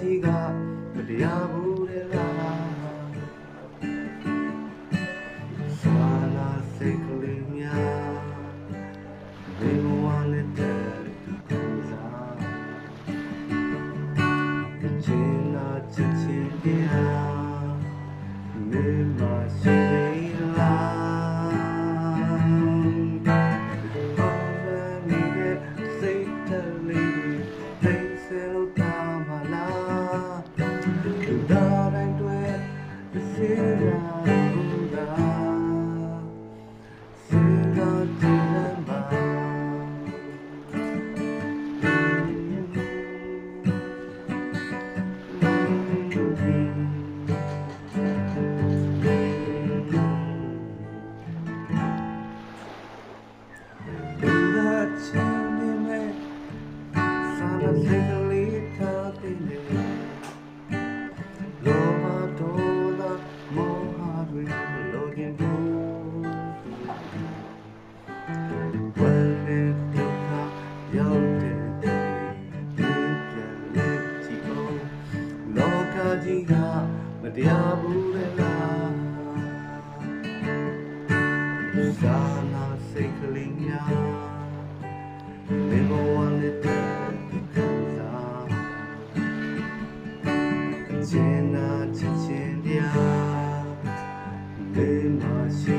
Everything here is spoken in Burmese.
ကြီးကမတရားဘူးတဲ့လားစာနာစိတ်ကလေးများဘယ်ဘဝနဲ့တဲ့သူကိုစားချင်နာချစ်ချင်တရားမင်းမရှိသေးလားစိတ်တလေးသိစေလို့တာမလားလူသားတိုင်းတွေ့စေရာဘူးလားစေရာတည်းမှာစိတ်ကလေးထားတဲ့လောဘဒေါသမောဟတွေလိုချင်ဖို့ဝမ်းနဲ့ဒုက္ခရောက်တဲ့ပြန်လဲကြည့်အောင်လောကကြီးကမတရားဘူးလေလားစာနာစိတ်ကလေးများဘယ်ဘဝနဲ့ချင်နာချစ်ချင်တရားဘယ်မှာရှိ